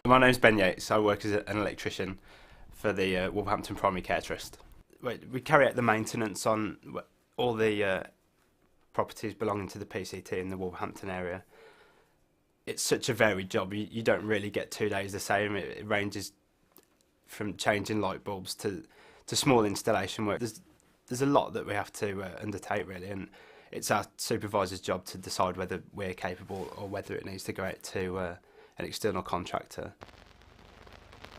My name's Ben Yates. I work as an electrician for the Wolverhampton Primary Care Trust. We carry out the maintenance on all the properties belonging to the PCT in the Wolverhampton area. It's such a varied job. You don't really get 2 days the same. It ranges from changing light bulbs to small installation work. There's a lot that we have to undertake really, and it's our supervisor's job to decide whether we're capable or whether it needs to go out to an external contractor.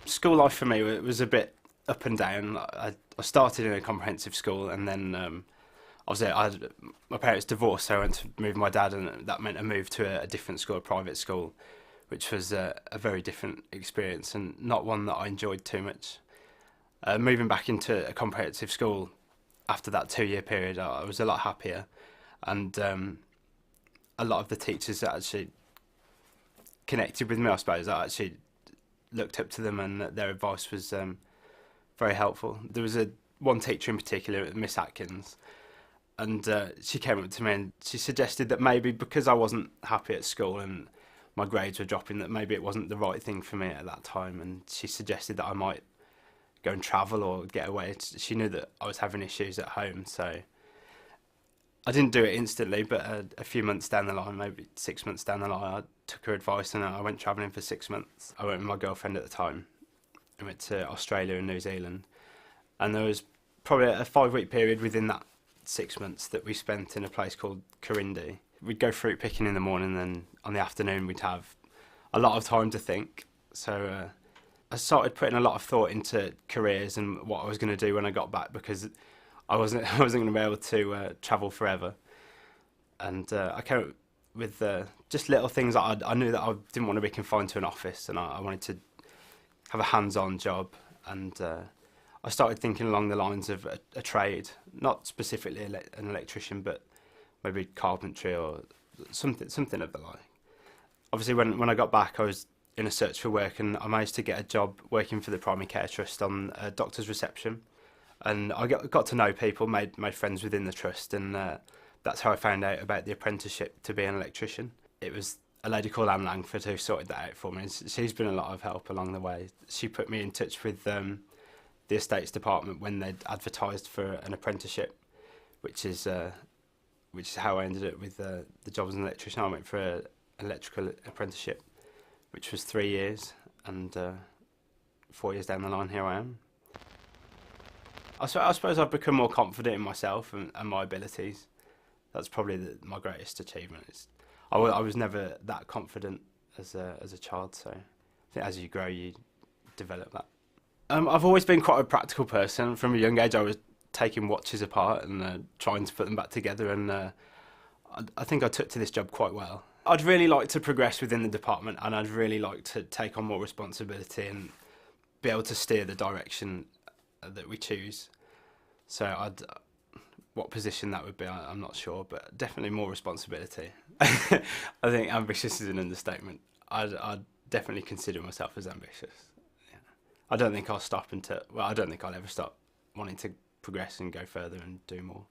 School life for me was a bit up and down. I started in a comprehensive school, and then obviously my parents divorced, so I went to move with my dad, and that meant a move to a different school, a private school, which was a very different experience and not one that I enjoyed too much. Moving back into a comprehensive school after that 2-year period, I was a lot happier, and a lot of the teachers that actually connected with me, I suppose, I actually looked up to them, and their advice was very helpful. There was one teacher in particular, Miss Atkins, and she came up to me and she suggested that maybe because I wasn't happy at school and my grades were dropping, that maybe it wasn't the right thing for me at that time, and she suggested that I might go and travel or get away. She knew that I was having issues at home, so I didn't do it instantly, but a few months down the line, maybe 6 months down the line, I took her advice and I went travelling for 6 months. I went with my girlfriend at the time. I went to Australia and New Zealand, and there was probably a 5-week period within that 6 months that we spent in a place called Corindi. We'd go fruit picking in the morning, and on the afternoon we'd have a lot of time to think. So I started putting a lot of thought into careers and what I was going to do when I got back, because I wasn't going to be able to travel forever. And I came up with just little things that I knew that I didn't want to be confined to an office, and I wanted to have a hands-on job. And I started thinking along the lines of a trade, not specifically an electrician, but maybe carpentry or something of the like. Obviously, when I got back, I was in a search for work, and I managed to get a job working for the Primary Care Trust on a doctor's reception. And I got to know people, made friends within the trust, and that's how I found out about the apprenticeship to be an electrician. It was a lady called Anne Langford who sorted that out for me, and she's been a lot of help along the way. She put me in touch with the estates department when they'd advertised for an apprenticeship, which is how I ended up with the job as an electrician. I went for an electrical apprenticeship, which was 3 years, and 4 years down the line, here I am. I suppose I've become more confident in myself and my abilities. That's probably my greatest achievement. I was never that confident as a child, so I think as you grow, you develop that. I've always been quite a practical person. From a young age, I was taking watches apart and trying to put them back together, and I think I took to this job quite well. I'd really like to progress within the department, and I'd really like to take on more responsibility and be able to steer the direction that we choose. So what position that would be, I'm not sure, but definitely more responsibility. I think ambitious is an understatement. I'd definitely consider myself as ambitious. Yeah. I don't think I'll stop I don't think I'll ever stop wanting to progress and go further and do more.